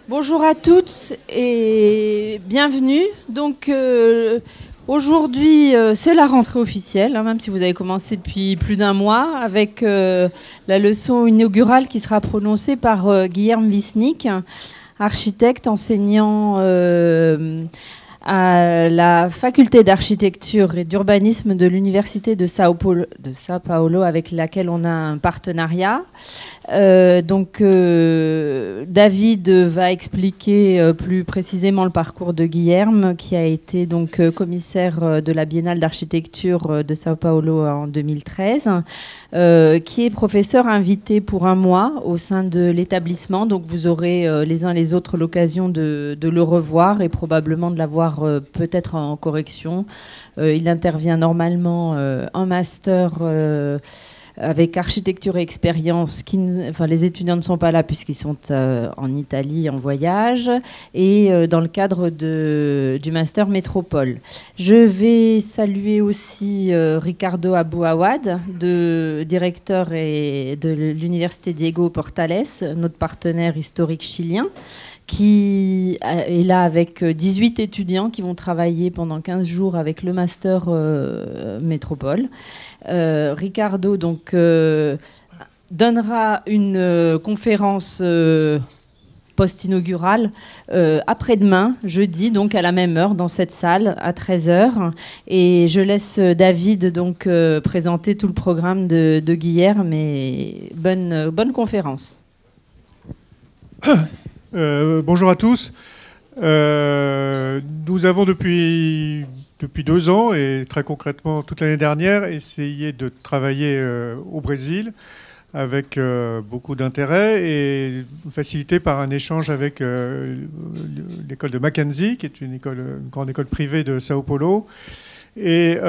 Bonjour à toutes et bienvenue. Donc aujourd'hui c'est la rentrée officielle, même si vous avez commencé depuis plus d'un mois, avec la leçon inaugurale qui sera prononcée par Guilherme Wisnik, architecte enseignant à la faculté d'architecture et d'urbanisme de l'université de Sao Paulo, avec laquelle on a un partenariat. David va expliquer plus précisément le parcours de Guilherme, qui a été donc commissaire de la Biennale d'architecture de Sao Paulo en 2013, qui est professeur invité pour un mois au sein de l'établissement. Donc vous aurez les uns les autres l'occasion de le revoir et probablement de l'avoir peut-être en correction. Il intervient normalement en master avec architecture et expérience. Les étudiants ne sont pas là puisqu'ils sont en Italie en voyage, et dans le cadre du master métropole. Je vais saluer aussi Ricardo Abouawad, directeur de l'université Diego Portales, notre partenaire historique chilien, qui est là avec 18 étudiants qui vont travailler pendant 15 jours avec le master métropole. Ricardo donnera une conférence post-inaugurale après-demain, jeudi, donc à la même heure, dans cette salle, à 13h. Et je laisse David présenter tout le programme de Guilherme. Et bonne conférence. Bonjour à tous. Nous avons depuis 2 ans, et très concrètement toute l'année dernière, essayé de travailler au Brésil avec beaucoup d'intérêt et facilité par un échange avec l'école de Mackenzie, qui est une grande école privée de Sao Paulo. Et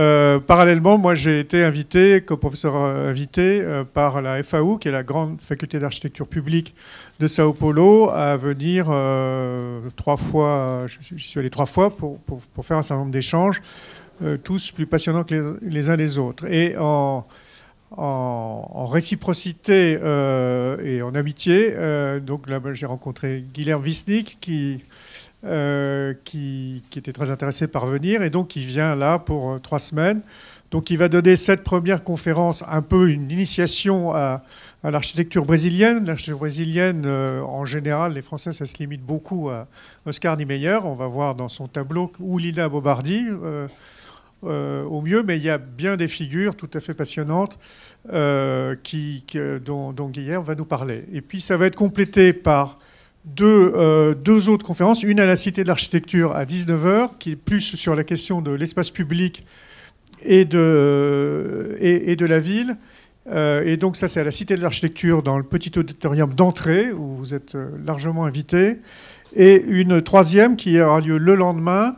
parallèlement, moi j'ai été invité, comme professeur invité, par la FAU, qui est la grande faculté d'architecture publique de Sao Paulo, à venir 3 fois, je suis allé 3 fois pour faire un certain nombre d'échanges, tous plus passionnants que les uns les autres. Et en réciprocité et en amitié, donc là j'ai rencontré Guilherme Wisnik, qui était très intéressé par venir, et donc il vient là pour 3 semaines. Donc il va donner cette première conférence, un peu une initiation à l'architecture brésilienne. L'architecture brésilienne, en général, les Français, ça se limite beaucoup à Oscar Niemeyer. On va voir dans son tableau, ou Lina Bobardi, au mieux, mais il y a bien des figures tout à fait passionnantes dont Guilherme va nous parler. Et puis ça va être complété par deux autres conférences, une à la Cité de l'Architecture à 19h, qui est plus sur la question de l'espace public et de la ville. Et donc ça, c'est à la Cité de l'Architecture, dans le petit auditorium d'entrée, où vous êtes largement invités. Et une troisième qui aura lieu le lendemain,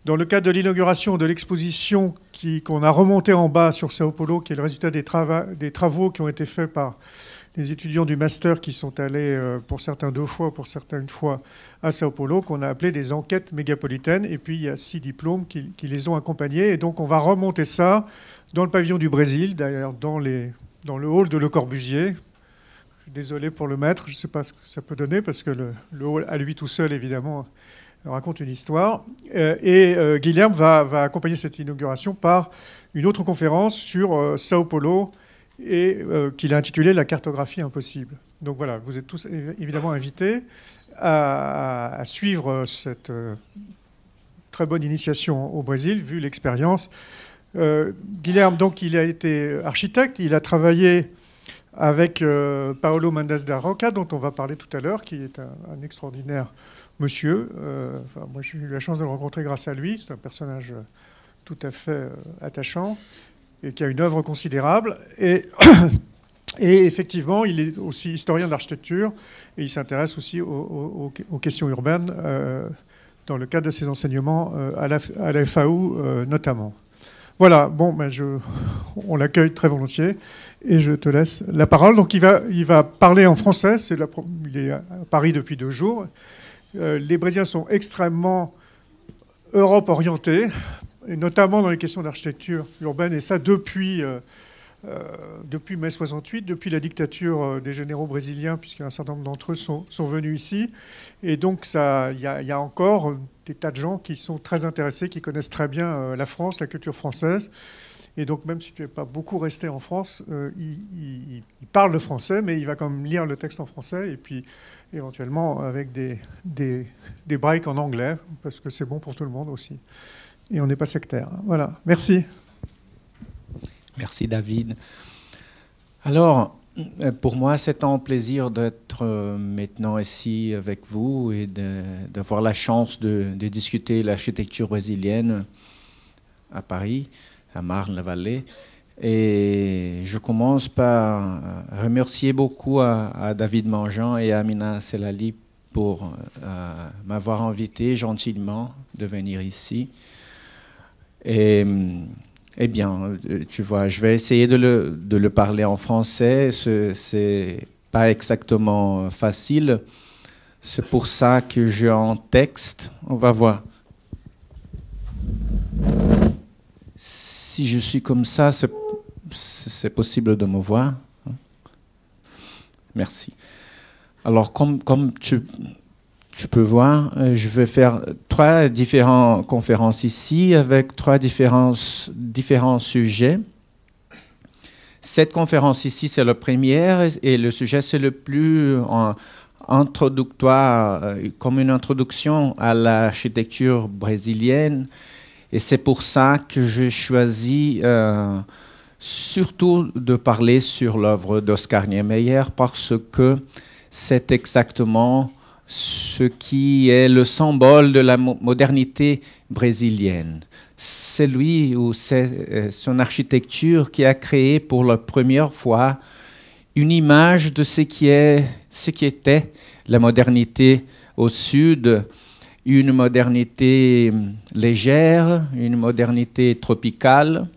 dans le cadre de l'inauguration de l'exposition qu'on a remontée en bas sur Sao Paulo, qui est le résultat des travaux qui ont été faits par les étudiants du master qui sont allés, pour certains 2 fois, pour certains 1 fois, à Sao Paulo, qu'on a appelé des enquêtes mégapolitaines. Et puis, il y a 6 diplômes qui les ont accompagnés. Et donc, on va remonter ça dans le pavillon du Brésil, d'ailleurs, dans le hall de Le Corbusier. Je suis désolé pour le maître, je ne sais pas ce que ça peut donner, parce que le hall, à lui tout seul, évidemment, raconte une histoire. Et Guilherme va accompagner cette inauguration par une autre conférence sur Sao Paulo, et qu'il a intitulé « La cartographie impossible ». Donc voilà, vous êtes tous évidemment invités à suivre cette très bonne initiation au Brésil, vu l'expérience. Guilherme, donc, il a été architecte, il a travaillé avec Paulo Mendes da Roca, dont on va parler tout à l'heure, qui est un extraordinaire monsieur. Moi, j'ai eu la chance de le rencontrer grâce à lui. C'est un personnage tout à fait attachant, et qui a une œuvre considérable. Et effectivement, il est aussi historien d'architecture, et il s'intéresse aussi aux questions urbaines dans le cadre de ses enseignements à la FAU notamment. Voilà, bon, on l'accueille très volontiers, et je te laisse la parole. Donc il va parler en français, il est à Paris depuis 2 jours. Les Brésiliens sont extrêmement Europe orientés, et notamment dans les questions d'architecture urbaine, et ça depuis depuis mai 68, depuis la dictature des généraux brésiliens, puisqu'un certain nombre d'entre eux sont venus ici. Et donc, il y a encore des tas de gens qui sont très intéressés, qui connaissent très bien la France, la culture française. Et donc, même si tu n'es pas beaucoup resté en France, il parle le français, mais il va quand même lire le texte en français, et puis éventuellement avec des breaks en anglais, parce que c'est bon pour tout le monde aussi. Et on n'est pas sectaire. Voilà, merci. Merci David. Alors, pour moi, c'est un plaisir d'être maintenant ici avec vous et d'avoir la chance de discuter l'architecture brésilienne à Paris, à Marne-la-Vallée. Et je commence par remercier beaucoup à David Mangeant et à Amina Selali pour m'avoir invité gentiment de venir ici. Eh bien, tu vois, je vais essayer de le parler en français. C'est pas exactement facile. C'est pour ça que j'ai un texte. On va voir. Si je suis comme ça, c'est possible de me voir. Merci. Alors, comme tu peux voir, je vais faire 3 différentes conférences ici avec 3 différents sujets. Cette conférence ici, c'est la première et le sujet, c'est le plus introductoire, comme une introduction à l'architecture brésilienne. Et c'est pour ça que j'ai choisi surtout de parler sur l'œuvre d'Oscar Niemeyer, parce que c'est exactement ce qui est le symbole de la modernité brésilienne. C'est lui ou c'est son architecture qui a créé pour la première fois une image de ce qui était la modernité au sud, une modernité légère, une modernité tropicale.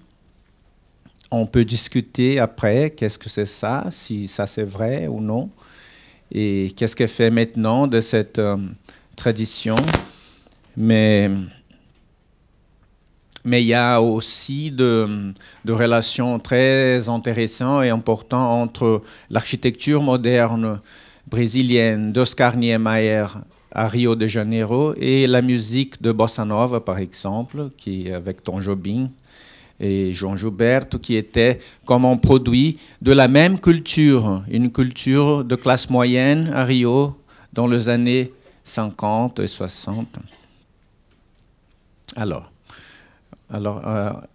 On peut discuter après, qu'est-ce que c'est ça, si ça c'est vrai ou non. Et qu'est-ce qu'elle fait maintenant de cette tradition. Mais il y a aussi de relations très intéressantes et importantes entre l'architecture moderne brésilienne d'Oscar Niemeyer à Rio de Janeiro et la musique de Bossa Nova, par exemple, qui avec Tom Jobim et João Gilberto, qui était comme un produit de la même culture, une culture de classe moyenne à Rio dans les années 50 et 60. Alors,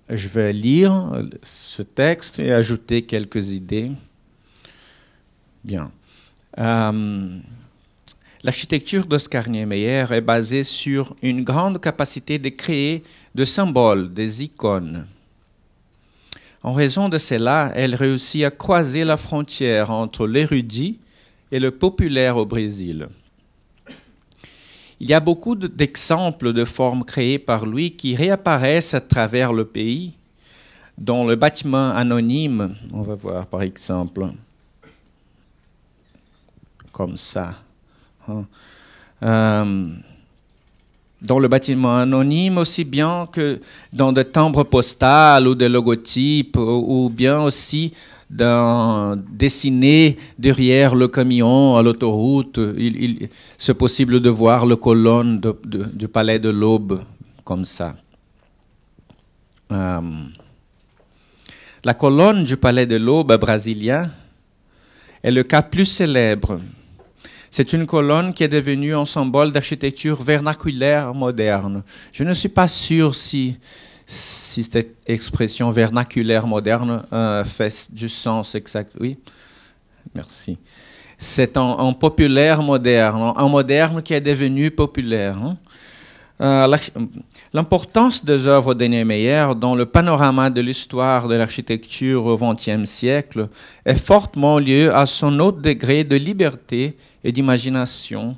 je vais lire ce texte et ajouter quelques idées. Bien. L'architecture d'Oscar Niemeyer est basée sur une grande capacité de créer des symboles, des icônes. En raison de cela, elle réussit à croiser la frontière entre l'érudit et le populaire au Brésil. Il y a beaucoup d'exemples de formes créées par lui qui réapparaissent à travers le pays. Dans le bâtiment anonyme, on va voir par exemple, comme ça. Dans le bâtiment anonyme, aussi bien que dans des timbres postales ou des logotypes, ou bien aussi dessiné derrière le camion à l'autoroute. C'est possible de voir la colonne du Palais de l'Aube comme ça. La colonne du Palais de l'Aube brésilien est le cas plus célèbre. C'est une colonne qui est devenue un symbole d'architecture vernaculaire moderne. Je ne suis pas sûr si cette expression vernaculaire moderne fait du sens exact. Oui, merci. C'est un populaire moderne, un moderne qui est devenu populaire. L'importance des œuvres de Niemeyer dans le panorama de l'histoire de l'architecture au XXe siècle est fortement liée à son haut degré de liberté et d'imagination,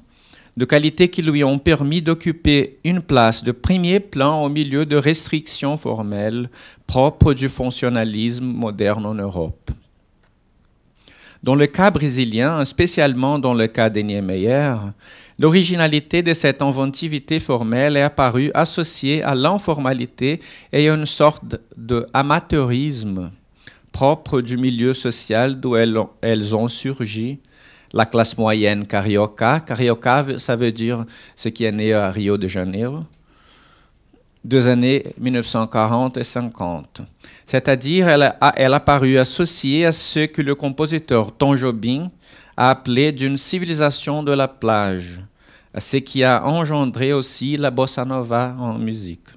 de qualités qui lui ont permis d'occuper une place de premier plan au milieu de restrictions formelles propres du fonctionnalisme moderne en Europe. Dans le cas brésilien, spécialement dans le cas de Niemeyer, l'originalité de cette inventivité formelle est apparue associée à l'informalité et à une sorte d'amateurisme propre du milieu social d'où elles ont surgi, la classe moyenne carioca. Carioca, ça veut dire ce qui est né à Rio de Janeiro, des années 1940 et 50. C'est-à-dire, elle a paru associée à ce que le compositeur Tom Jobim a appelé d'une civilisation de la plage, à ce qui a engendré aussi la bossa nova en musique.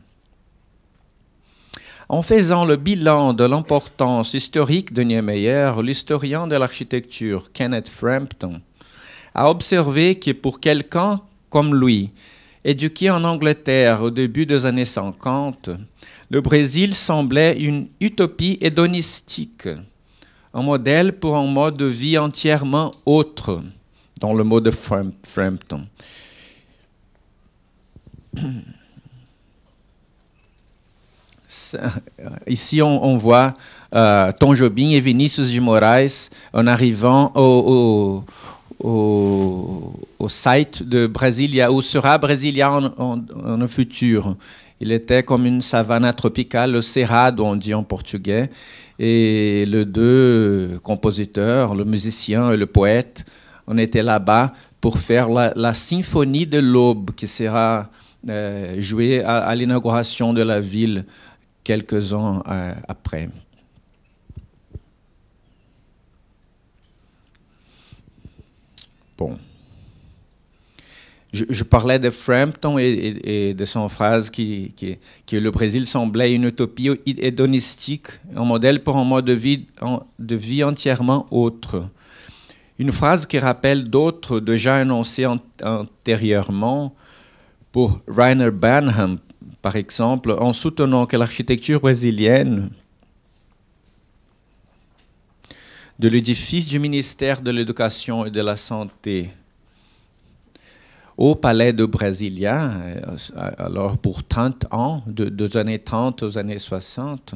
En faisant le bilan de l'importance historique de Niemeyer, l'historien de l'architecture Kenneth Frampton a observé que pour quelqu'un comme lui, éduqué en Angleterre au début des années 50, le Brésil semblait une utopie hédonistique, un modèle pour un mode de vie entièrement autre, dans le mot de Frampton. Ici, on voit Tom Jobim et Vinícius de Moraes en arrivant au site de Brasilia, où sera Brasilia en le futur. Il était comme une savane tropicale, le cerrado, on dit en portugais, et les deux compositeurs, le musicien et le poète, on était là-bas pour faire la symphonie de l'aube qui sera jouée à l'inauguration de la ville quelques ans après. Bon. Je parlais de Frampton et de son phrase que le Brésil semblait une utopie hédonistique, un modèle pour un mode de vie entièrement autre. Une phrase qui rappelle d'autres déjà énoncées antérieurement pour Rainer Banham, par exemple, en soutenant que l'architecture brésilienne de l'édifice du ministère de l'Éducation et de la Santé au palais de Brasilia, alors pour 30 ans, des années 30 aux années 60,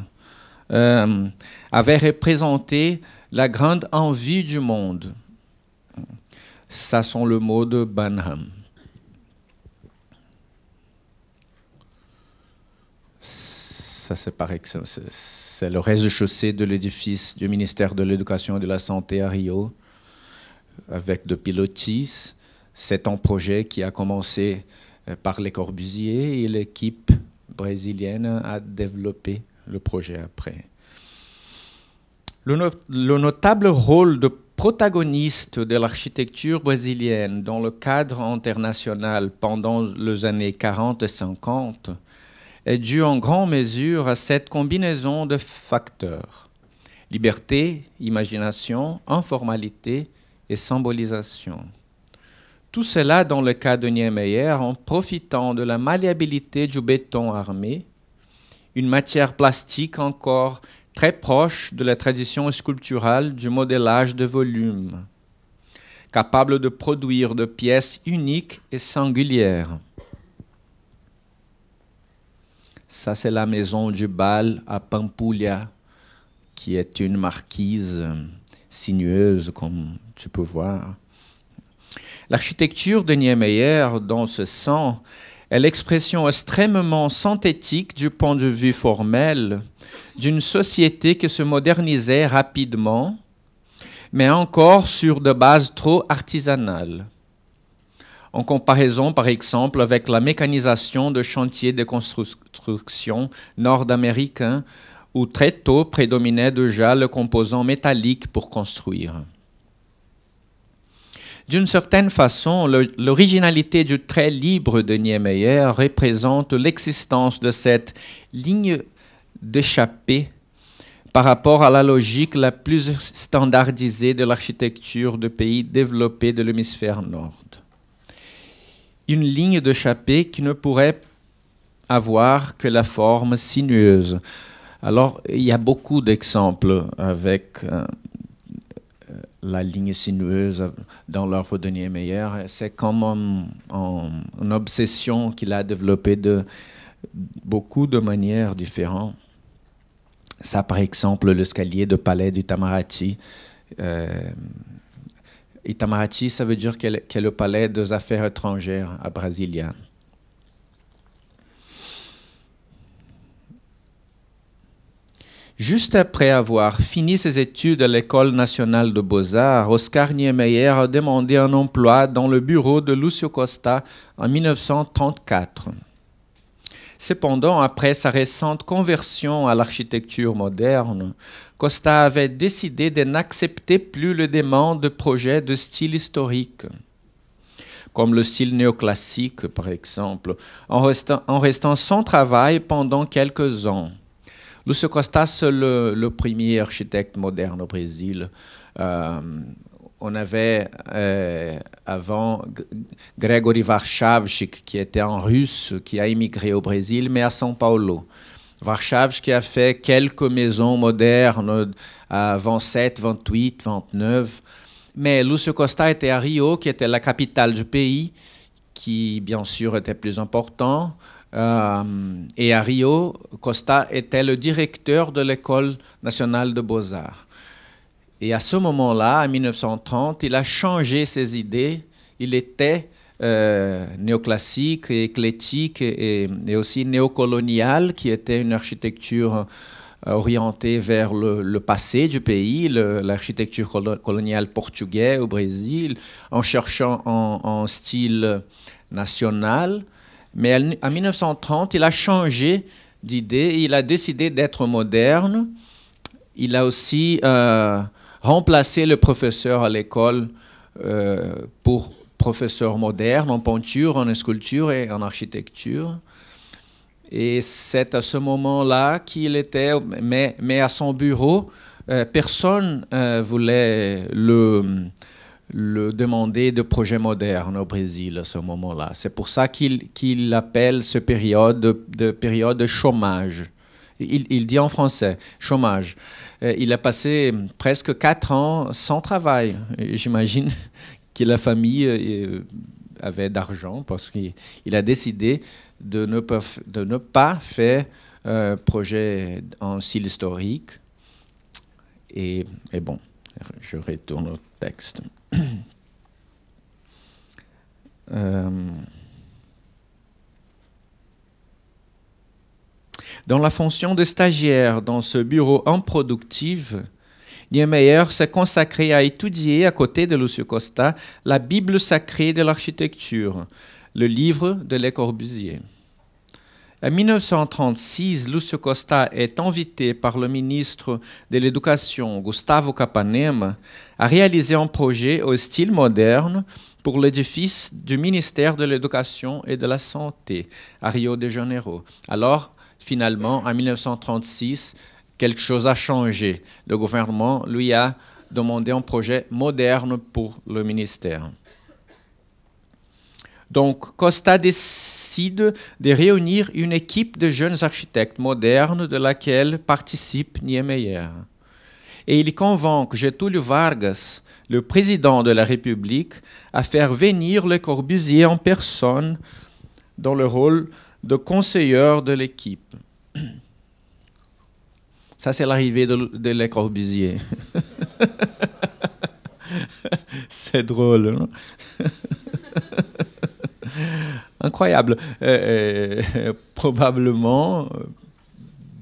avait représenté la grande envie du monde. Ça sont le mot de Banham. Ça, c'est le rez-de-chaussée de l'édifice du ministère de l'Éducation et de la Santé à Rio, avec de pilotis. C'est un projet qui a commencé par Le Corbusier et l'équipe brésilienne a développé le projet après. Le notable rôle de protagoniste de l'architecture brésilienne dans le cadre international pendant les années 40 et 50 est dû en grande mesure à cette combinaison de facteurs: liberté, imagination, informalité et symbolisation. Tout cela dans le cas de Niemeyer en profitant de la malléabilité du béton armé, une matière plastique encore très proche de la tradition sculpturale du modélage de volume, capable de produire des pièces uniques et singulières. Ça, c'est la maison du bal à Pampulha, qui est une marquise sinueuse, comme tu peux voir. L'architecture de Niemeyer, dans ce sens, est l'expression extrêmement synthétique du point de vue formel d'une société qui se modernisait rapidement, mais encore sur des bases trop artisanales. En comparaison, par exemple, avec la mécanisation de chantiers de construction nord-américains, où très tôt prédominait déjà le composant métallique pour construire. D'une certaine façon, l'originalité du trait libre de Niemeyer représente l'existence de cette ligne d'échappée par rapport à la logique la plus standardisée de l'architecture de pays développés de l'hémisphère nord. Une ligne d'échappée qui ne pourrait avoir que la forme sinueuse. Alors, il y a beaucoup d'exemples avec la ligne sinueuse dans l'œuvre de Niemeyer. C'est comme une obsession qu'il a développée de beaucoup de manières différentes. Ça, par exemple, l'escalier de palais d'Itamaraty. Itamaraty, ça veut dire qu'est le palais des affaires étrangères à Brasilia. Juste après avoir fini ses études à l'École nationale de beaux-arts, Oscar Niemeyer a demandé un emploi dans le bureau de Lúcio Costa en 1934. Cependant, après sa récente conversion à l'architecture moderne, Costa avait décidé de n'accepter plus les demandes de projets de style historique, comme le style néoclassique par exemple, en restant sans travail pendant quelques ans. Lúcio Costa, c'est le premier architecte moderne au Brésil. On avait avant Gregory Warchavchik, qui était un Russe, qui a immigré au Brésil, mais à São Paulo. Warchavchik qui a fait quelques maisons modernes à 27, 28, 29. Mais Lúcio Costa était à Rio, qui était la capitale du pays, qui bien sûr était plus important. Et à Rio, Costa était le directeur de l'École nationale de beaux-arts. Et à ce moment-là, en 1930, il a changé ses idées. Il était néoclassique et éclectique et aussi néocolonial, qui était une architecture orientée vers le passé du pays, l'architecture coloniale portugaise au Brésil, en cherchant un style national. Mais en 1930, il a changé d'idée. Il a décidé d'être moderne. Il a aussi remplacé le professeur à l'école pour professeur moderne en peinture, en sculpture et en architecture. Et c'est à ce moment-là qu'il était, mais à son bureau, personne voulait le demander de projet moderne au Brésil à ce moment-là. C'est pour ça qu'il appelle cette période de période de chômage. Il dit en français, chômage. Il a passé presque 4 ans sans travail. J'imagine que la famille avait d'argent parce qu'il a décidé de ne pas faire projet en style historique. Et bon, je retourne au texte. Dans la fonction de stagiaire dans ce bureau improductif, Niemeyer s'est consacré à étudier, à côté de Lúcio Costa, la Bible sacrée de l'architecture, le livre de Le Corbusier. En 1936, Lúcio Costa est invité par le ministre de l'Éducation, Gustavo Capanema, à réaliser un projet au style moderne pour l'édifice du ministère de l'Éducation et de la Santé à Rio de Janeiro. Alors, finalement, en 1936, quelque chose a changé. Le gouvernement lui a demandé un projet moderne pour le ministère. Donc, Costa décide de réunir une équipe de jeunes architectes modernes de laquelle participe Niemeyer. Et il convainc Getúlio Vargas, le président de la République, à faire venir Le Corbusier en personne dans le rôle de conseiller de l'équipe. Ça, c'est l'arrivée de Le Corbusier. C'est drôle, non? Incroyable. Probablement,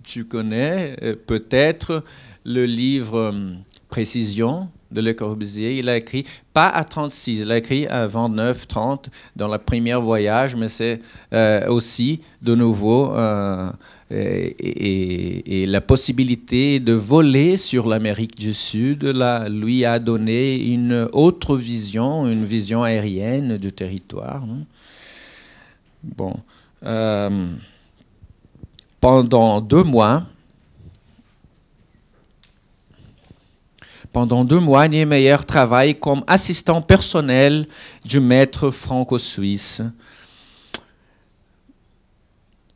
tu connais peut-être le livre Précision de Le Corbusier. Il a écrit, pas à 36, il a écrit à 29, 30, dans le premier voyage, mais c'est aussi, de nouveau, et la possibilité de voler sur l'Amérique du Sud lui a donné une autre vision, une vision aérienne du territoire. Non? Bon. Pendant 2 mois, Niemeyer travaille comme assistant personnel du maître franco-suisse.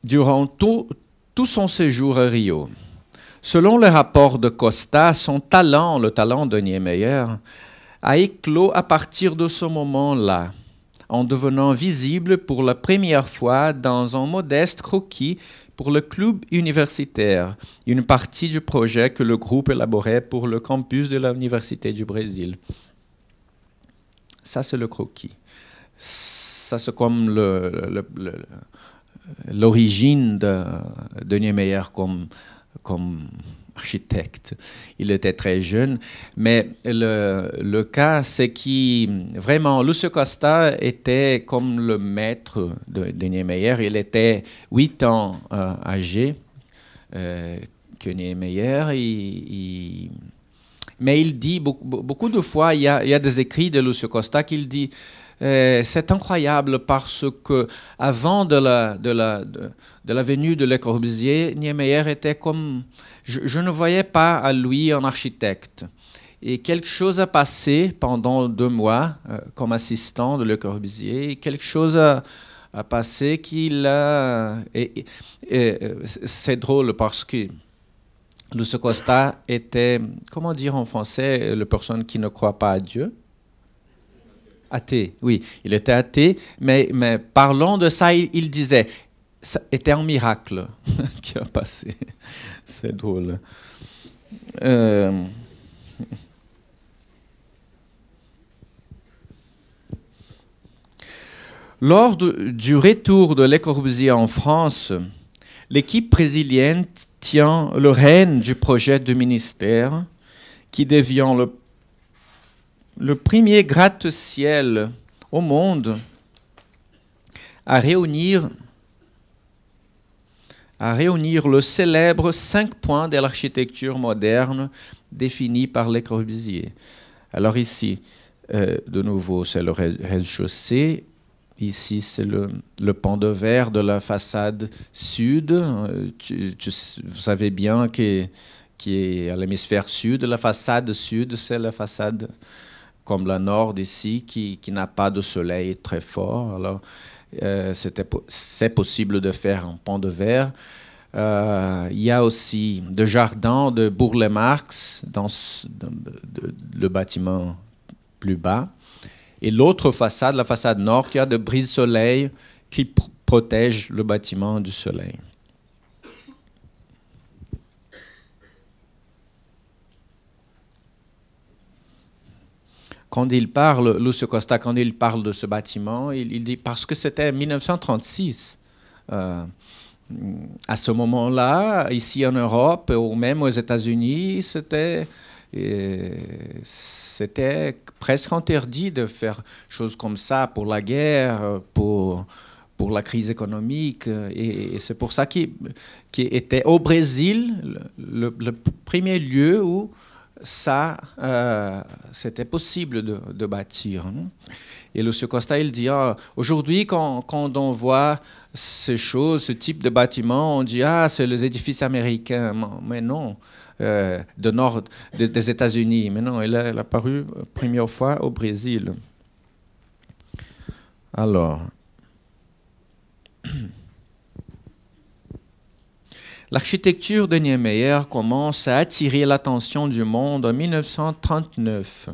Durant tout son séjour à Rio. Selon le rapport de Costa, son talent, le talent de Niemeyer, a éclos à partir de ce moment-là, en devenant visible pour la première fois dans un modeste croquis pour le club universitaire, une partie du projet que le groupe élaborait pour le campus de l'Université du Brésil. Ça, c'est le croquis. Ça, c'est comme l'origine de Niemeyer comme architecte. Il était très jeune. Mais le cas, c'est que vraiment, Lúcio Costa était comme le maître de Niemeyer. Il était 8 ans âgé que Niemeyer. Mais il dit beaucoup de fois, il y a des écrits de Lúcio Costa qu'il dit c'est incroyable parce que avant de la venue de Le Corbusier, Niemeyer était comme je ne voyais pas à lui un architecte. Et quelque chose a passé pendant 2 mois comme assistant de Le Corbusier. Quelque chose a passé qu'il a. C'est drôle parce que Lúcio Costa était, comment dire en français, la personne qui ne croit pas à Dieu. Athée, oui, il était athée, mais parlant de ça, il disait, ça était un miracle qui a passé. C'est drôle. Lors du retour de Le Corbusier en France, l'équipe brésilienne tient le règne du projet de ministère qui devient le premier gratte-ciel au monde à réunir le célèbre 5 points de l'architecture moderne définis par Le Corbusier. Alors ici, de nouveau, c'est le rez-de-chaussée. Ici, c'est le pan de verre de la façade sud. Vous savez bien qui est à l'hémisphère sud. La façade sud, c'est la façade comme la nord ici, qui n'a pas de soleil très fort. Alors, c'est possible de faire un pan de verre. Il y a aussi des jardins de Bourle-Marx dans le bâtiment plus bas. Et l'autre façade, la façade nord, qui a de brise-soleil qui protège le bâtiment du soleil. Quand il parle, Lúcio Costa, quand il parle de ce bâtiment, il dit parce que c'était 1936. À ce moment-là, ici en Europe ou même aux États-Unis, c'était presque interdit de faire choses comme ça pour la guerre, pour la crise économique. Et c'est pour ça qu'il était au Brésil le premier lieu où ça, c'était possible de bâtir. Et Lúcio Costa, il dit, aujourd'hui, quand on voit ces choses, ce type de bâtiment, on dit, c'est les édifices américains. Mais non, du nord des États-Unis. Mais non, il est apparu première fois au Brésil. Alors, l'architecture de Niemeyer commence à attirer l'attention du monde en 1939,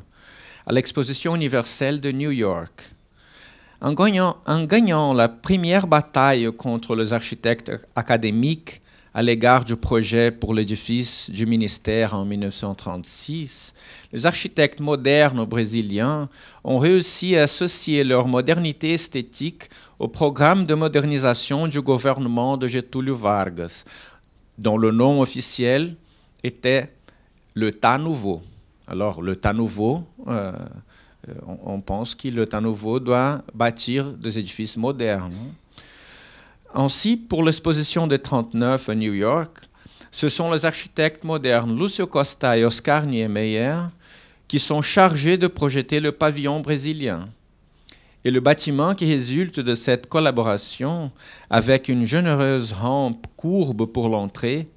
à l'exposition universelle de New York. En gagnant la première bataille contre les architectes académiques à l'égard du projet pour l'édifice du ministère en 1936, les architectes modernes brésiliens ont réussi à associer leur modernité esthétique au programme de modernisation du gouvernement de Getúlio Vargas, dont le nom officiel était le Tas Nouveau. Alors, le Tas Nouveau, on pense que le Tas Nouveau doit bâtir des édifices modernes. Ainsi, pour l'exposition de 1939 à New York, ce sont les architectes modernes Lúcio Costa et Oscar Niemeyer qui sont chargés de projeter le pavillon brésilien. Et le bâtiment qui résulte de cette collaboration, avec une généreuse rampe courbe pour l'entrée,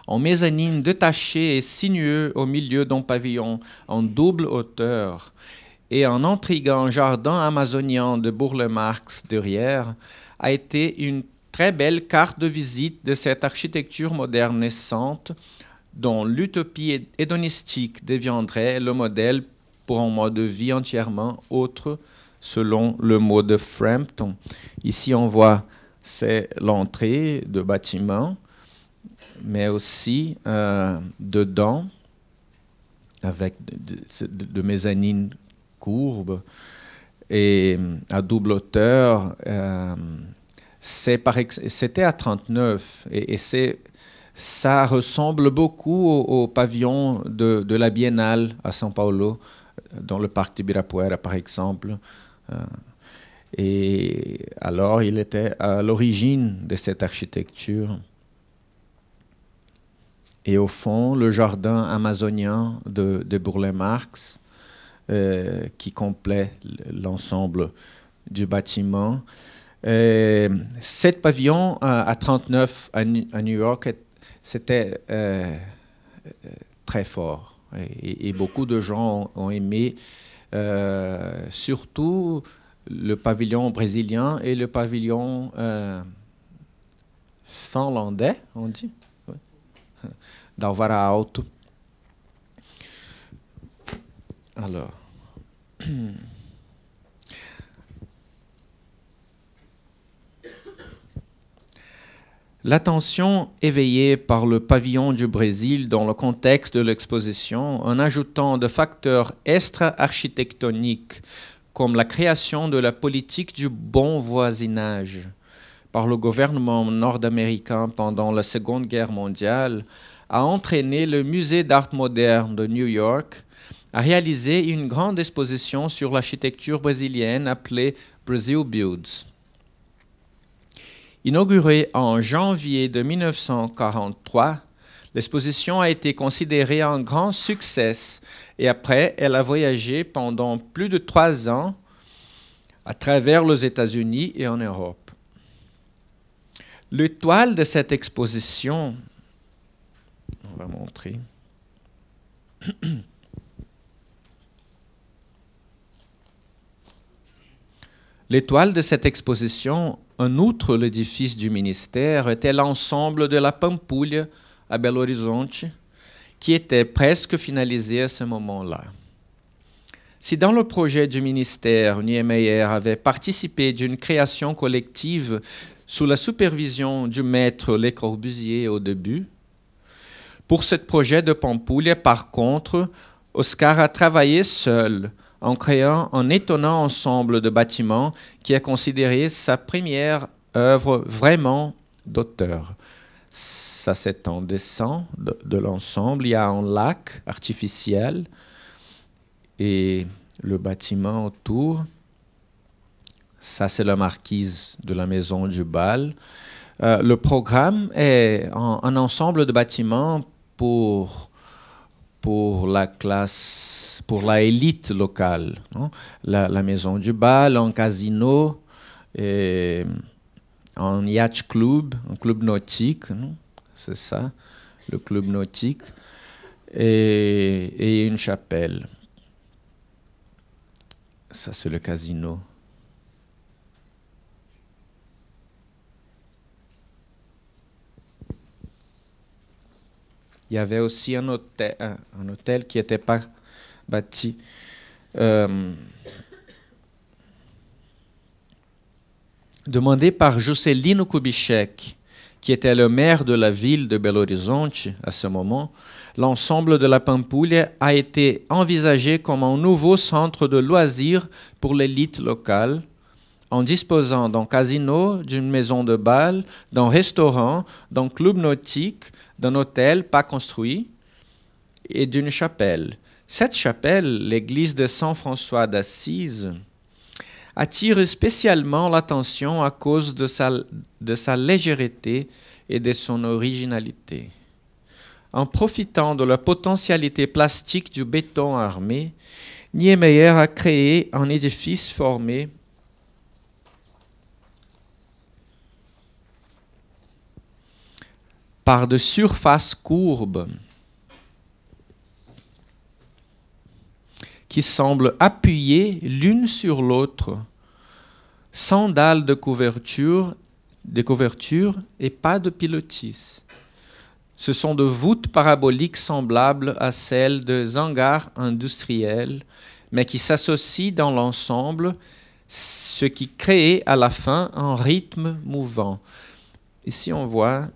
en mezzanine détaché et sinueux au milieu d'un pavillon en double hauteur, et un intriguant jardin amazonien de Bourle-Marx derrière, a été une très belle carte de visite de cette architecture moderne naissante, dont l'utopie hédonistique deviendrait le modèle pour un mode de vie entièrement autre, selon le mot de Frampton. Ici, on voit, c'est l'entrée de bâtiment, mais aussi dedans, avec de mezzanines courbes et à double hauteur. C'était à 1939 et Ça ressemble beaucoup au pavillon de la Biennale à São Paulo, dans le parc d'Ibirapuera, par exemple. Et alors, il était à l'origine de cette architecture. Et au fond, le jardin amazonien de Burle-Marx, qui complète l'ensemble du bâtiment. Cet pavillon à 39 à New York, c'était très fort. Et beaucoup de gens ont aimé, surtout le pavillon brésilien et le pavillon finlandais, on dit, d'Alvara Alto. Alors, l'attention éveillée par le pavillon du Brésil dans le contexte de l'exposition, en ajoutant de facteurs extra-architectoniques comme la création de la politique du bon voisinage par le gouvernement nord-américain pendant la Seconde Guerre mondiale, a entraîné le Musée d'art moderne de New York à réaliser une grande exposition sur l'architecture brésilienne appelée Brazil Builds. Inaugurée en janvier de 1943, l'exposition a été considérée un grand succès et après, elle a voyagé pendant plus de 3 ans à travers les États-Unis et en Europe. L'étoile de cette exposition, on va montrer. L'étoile de cette exposition, en outre l'édifice du ministère, était l'ensemble de la Pampulha à Belo Horizonte, qui était presque finalisé à ce moment-là. Si dans le projet du ministère, Niemeyer avait participé d'une création collective sous la supervision du maître Le Corbusier au début, pour ce projet de Pampulha, par contre, Oscar a travaillé seul, en créant un étonnant ensemble de bâtiments qui est considéré sa première œuvre vraiment d'auteur. Ça, c'est en dessin de l'ensemble. Il y a un lac artificiel et le bâtiment autour. Ça, c'est la marquise de la maison du bal. Le programme est un ensemble de bâtiments pour la classe, pour la élite locale. Non? La maison du bal, un casino, et un yacht club, un club nautique, c'est ça, le club nautique, et une chapelle. Ça, c'est le casino. Il y avait aussi un hôtel qui n'était pas bâti. Demandé par Juscelino Kubitschek, qui était le maire de la ville de Belo Horizonte à ce moment, l'ensemble de la Pampulha a été envisagé comme un nouveau centre de loisirs pour l'élite locale, en disposant d'un casino, d'une maison de bal, d'un restaurant, d'un club nautique, d'un hôtel pas construit et d'une chapelle. Cette chapelle, l'église de Saint-François d'Assise, attire spécialement l'attention à cause de sa légèreté et de son originalité. En profitant de la potentialité plastique du béton armé, Niemeyer a créé un édifice formé par de surfaces courbes qui semblent appuyées l'une sur l'autre, sans dalles de couverture et pas de pilotis. Ce sont de voûtes paraboliques semblables à celles de hangars industriels, mais qui s'associent dans l'ensemble, ce qui crée à la fin un rythme mouvant. Ici, on voit...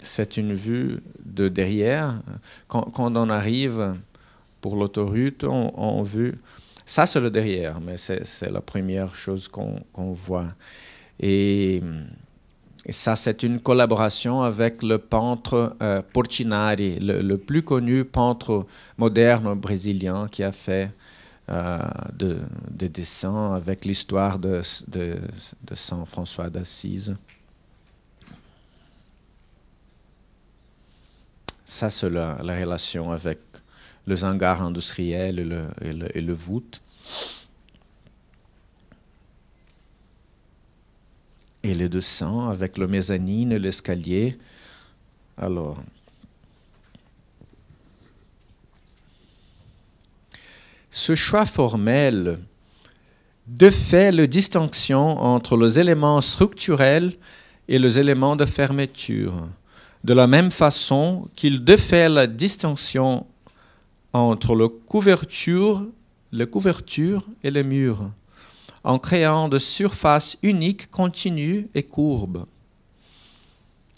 c'est une vue de derrière. Quand on arrive pour l'autoroute, on voit... Ça, c'est le derrière, mais c'est la première chose qu'on voit. Et Et ça, c'est une collaboration avec le peintre Portinari, le plus connu peintre moderne brésilien qui a fait des dessins avec l'histoire de Saint François d'Assise. Ça, c'est la relation avec les hangars industriels et le voûte. Et les dessins avec le mezzanine et l'escalier. Alors, ce choix formel défait la distinction entre les éléments structurels et les éléments de fermeture, de la même façon qu'il défait la distinction entre la couverture et les murs, en créant des surfaces uniques, continues et courbes.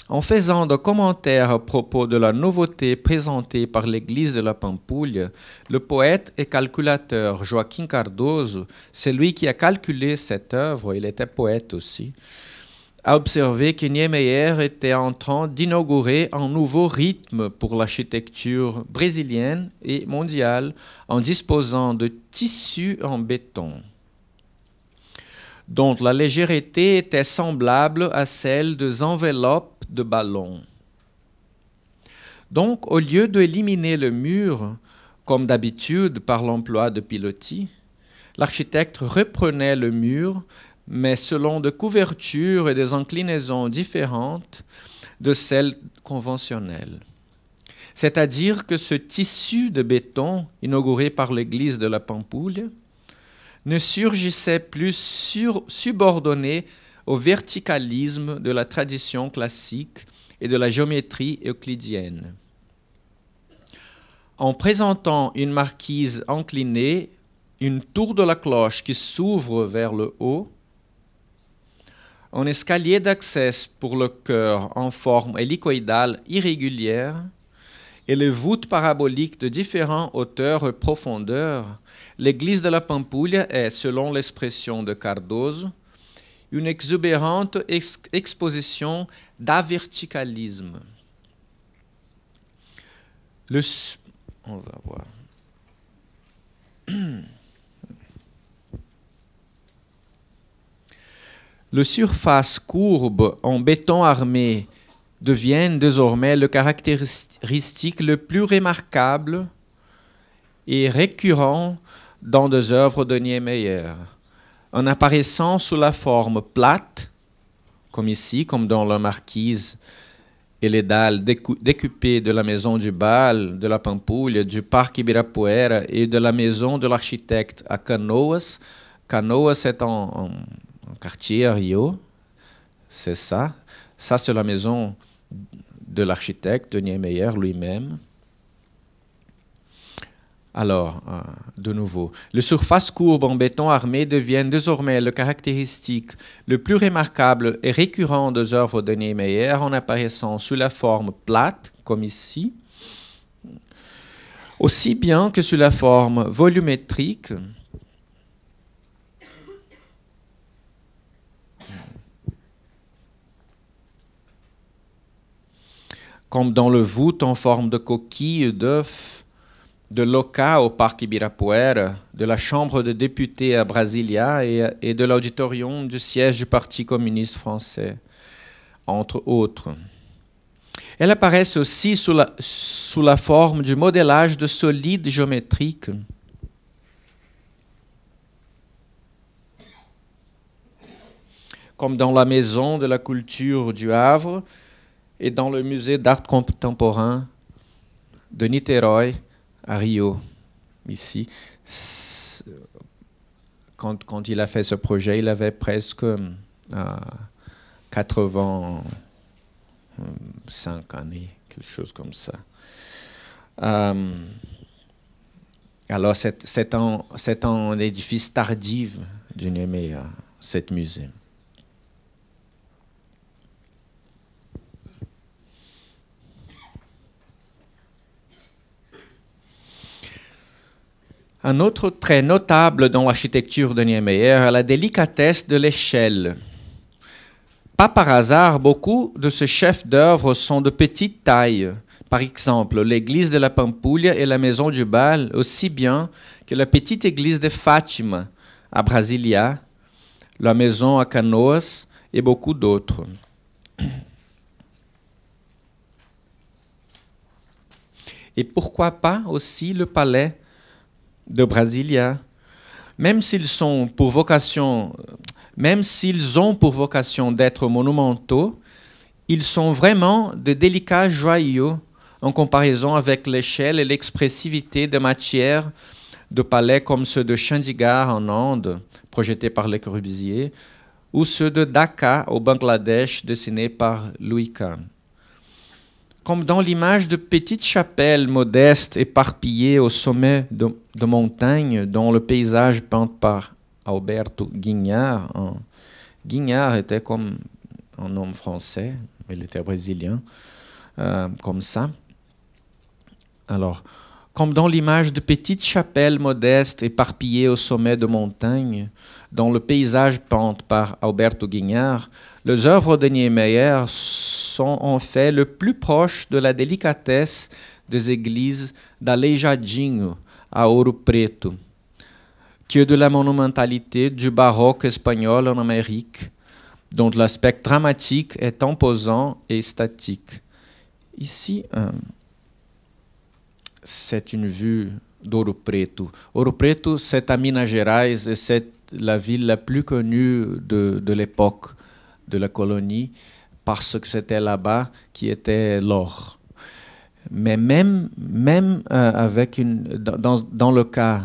En faisant des commentaires à propos de la nouveauté présentée par l'église de la Pampulha, le poète et calculateur Joaquim Cardoso, celui qui a calculé cette œuvre, il était poète aussi, a observé que Niemeyer était en train d'inaugurer un nouveau rythme pour l'architecture brésilienne et mondiale en disposant de tissus en béton, dont la légèreté était semblable à celle des enveloppes de ballons. Donc, au lieu d'éliminer le mur, comme d'habitude par l'emploi de pilotis, l'architecte reprenait le mur, mais selon des couvertures et des inclinaisons différentes de celles conventionnelles. C'est-à-dire que ce tissu de béton inauguré par l'église de la Pampulha ne surgissait plus subordonné au verticalisme de la tradition classique et de la géométrie euclidienne. En présentant une marquise inclinée, une tour de la cloche qui s'ouvre vers le haut, un escalier d'accès pour le chœur en forme hélicoïdale irrégulière et les voûtes paraboliques de différentes hauteurs et profondeurs, l'église de la Pampulha est, selon l'expression de Cardoso, une exubérante exposition d'averticalisme. On va voir. Les surfaces courbes en béton armé deviennent désormais le caractéristique le plus remarquable et récurrent dans des œuvres de Niemeyer, en apparaissant sous la forme plate, comme ici, comme dans la marquise et les dalles découpées de la maison du bal, de la Pampulha, du parc Ibirapuera et de la maison de l'architecte à Canoas. Canoas est un quartier à Rio, c'est ça. Ça, c'est la maison de l'architecte, de Niemeyer lui-même. Alors, de nouveau, les surfaces courbes en béton armé deviennent désormais le caractéristique le plus remarquable et récurrent des œuvres de Niemeyer en apparaissant sous la forme plate, comme ici, aussi bien que sous la forme volumétrique, comme dans le voûte en forme de coquille d'œuf, de l'Oca au parc Ibirapuera, de la Chambre des députés à Brasilia et de l'auditorium du siège du Parti communiste français, entre autres. Elles apparaissent aussi sous la forme du modélage de solides géométriques, comme dans la Maison de la Culture du Havre et dans le Musée d'art contemporain de Niterói, à Rio, ici. Quand il a fait ce projet, il avait presque 85 années, quelque chose comme ça. Alors, c'est un édifice tardif du Niemeyer, cet musée. Un autre trait notable dans l'architecture de Niemeyer est la délicatesse de l'échelle. pas par hasard, beaucoup de ces chefs d'œuvre sont de petite taille. Par exemple, l'église de la Pampulha et la maison du Bal, aussi bien que la petite église de Fátima à Brasilia, la maison à Canoas et beaucoup d'autres. Et pourquoi pas aussi le palais de Brasilia, même s'ils ont pour vocation d'être monumentaux, ils sont vraiment de délicats joyaux en comparaison avec l'échelle et l'expressivité de matières de palais comme ceux de Chandigarh en Inde, projetés par Le Corbusier, ou ceux de Dhaka au Bangladesh, dessinés par Louis Kahn. Comme dans l'image de petites chapelles modestes éparpillées au sommet de montagnes, dont le paysage peint par Alberto Guignard. Guignard était comme un nom français, il était brésilien, comme ça. Alors, comme dans l'image de petites chapelles modestes éparpillées au sommet de montagnes, dont le paysage peint par Alberto Guignard, les œuvres de Niemeyer sont en fait le plus proche de la délicatesse des églises d'Aleijadinho à Ouro Preto que de la monumentalité du baroque espagnol en Amérique, dont l'aspect dramatique est imposant et statique. Ici, c'est une vue d'Ouro Preto. Ouro Preto, c'est à Minas Gerais et c'est la ville la plus connue de l'époque de la colonie parce que c'était là-bas qui était l'or. Mais même avec dans le cas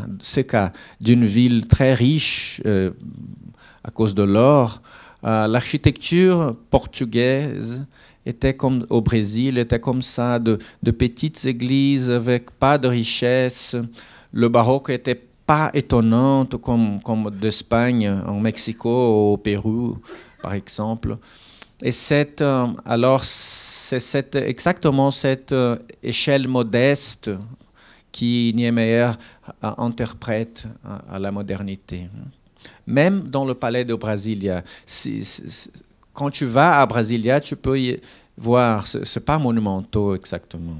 d'une ville très riche à cause de l'or, l'architecture portugaise était comme au Brésil, était comme ça, de petites églises avec pas de richesse. Le baroque était pas étonnant comme d'Espagne, en Mexico, au Pérou, par exemple. Et c'est exactement cette échelle modeste qui Niemeyer interprète à la modernité. Même dans le palais de Brasilia, quand tu vas à Brasilia, tu peux y voir, c'est pas monumentaux exactement.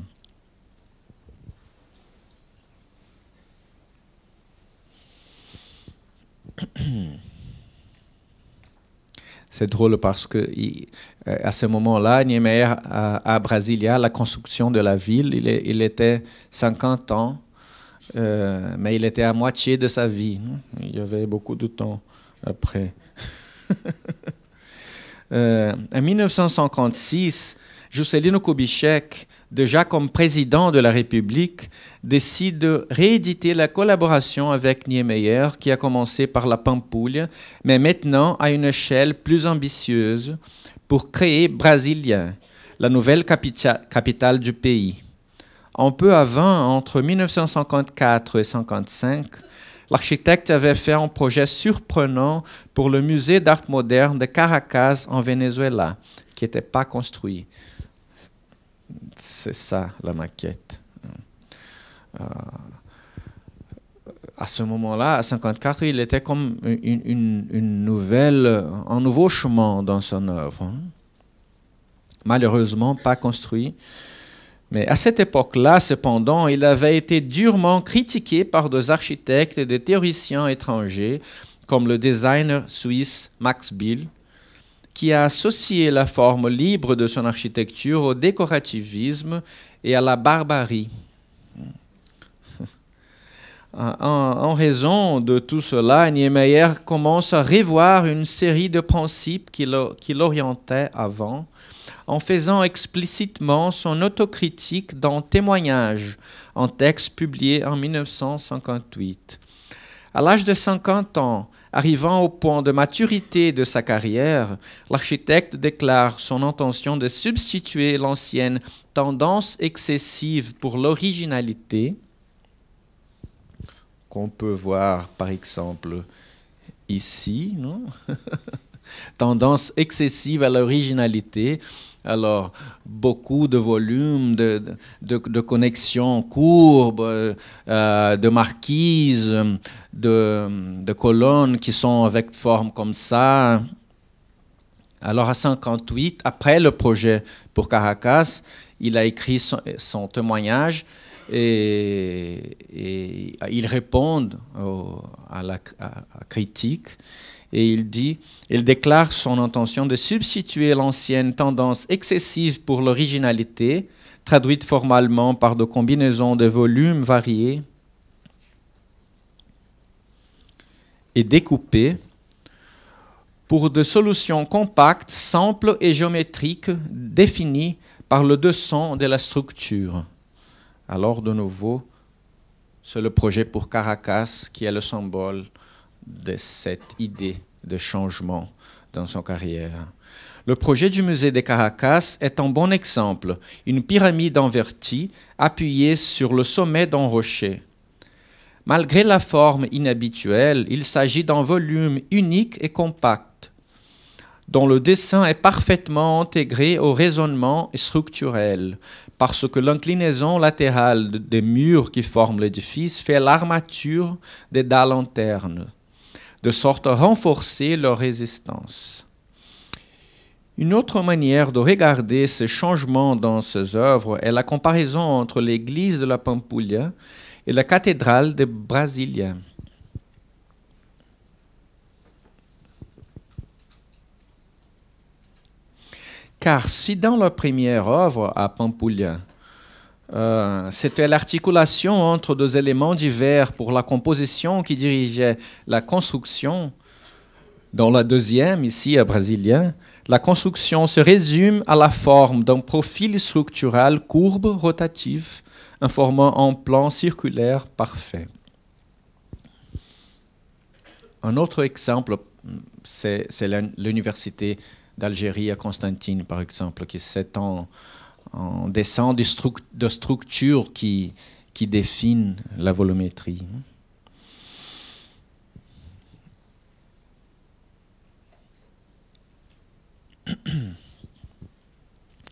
C'est drôle parce que à ce moment-là, Niemeyer à Brasilia, la construction de la ville, il était 50 ans, mais il était à moitié de sa vie. Il y avait beaucoup de temps après. En 1956, Juscelino Kubitschek, déjà comme président de la République, décide de rééditer la collaboration avec Niemeyer, qui a commencé par la Pampulha, mais maintenant à une échelle plus ambitieuse, pour créer Brasilia, la nouvelle capitale du pays. Un peu avant, entre 1954 et 1955, l'architecte avait fait un projet surprenant pour le musée d'art moderne de Caracas en Venezuela, qui n'était pas construit. C'est ça, la maquette. À ce moment-là, à 1954, il était comme un nouveau chemin dans son œuvre. Malheureusement, pas construit. Mais à cette époque-là, cependant, il avait été durement critiqué par des architectes et des théoriciens étrangers, comme le designer suisse Max Bill, qui a associé la forme libre de son architecture au décorativisme et à la barbarie. En raison de tout cela, Niemeyer commence à revoir une série de principes qui l'orientaient avant, en faisant explicitement son autocritique dans Témoignages, un texte publié en 1958. À l'âge de 50 ans, arrivant au point de maturité de sa carrière, l'architecte déclare son intention de substituer l'ancienne tendance excessive pour l'originalité, qu'on peut voir par exemple ici, non? Tendance excessive à l'originalité. Alors, beaucoup de volumes, de connexions courbes, de marquises, de colonnes qui sont avec forme comme ça. Alors, à 58, après le projet pour Caracas, il a écrit son témoignage et il répond à la critique et il déclare son intention de substituer l'ancienne tendance excessive pour l'originalité, traduite formellement par des combinaisons de volumes variés et découpés, pour des solutions compactes, simples et géométriques définies par le dessin de la structure. Alors, de nouveau, c'est le projet pour Caracas qui est le symbole de cette idée de changement dans son carrière. Le projet du musée de Caracas est un bon exemple, une pyramide invertie appuyée sur le sommet d'un rocher. Malgré la forme inhabituelle, il s'agit d'un volume unique et compact, dont le dessin est parfaitement intégré au raisonnement structurel, parce que l'inclinaison latérale des murs qui forment l'édifice fait l'armature des dalles internes, de sorte à renforcer leur résistance. Une autre manière de regarder ces changements dans ces œuvres est la comparaison entre l'église de la Pampulha et la cathédrale de Brasilia. Car si dans la première œuvre à Pampulha, c'était l'articulation entre deux éléments divers pour la composition qui dirigeait la construction, dans la deuxième, ici à Brasilia, la construction se résume à la forme d'un profil structural courbe rotatif, informant un plan circulaire parfait. Un autre exemple, c'est l'université d'Algérie à Constantine, par exemple, qui c'est un dessin de structure qui définit la volumétrie.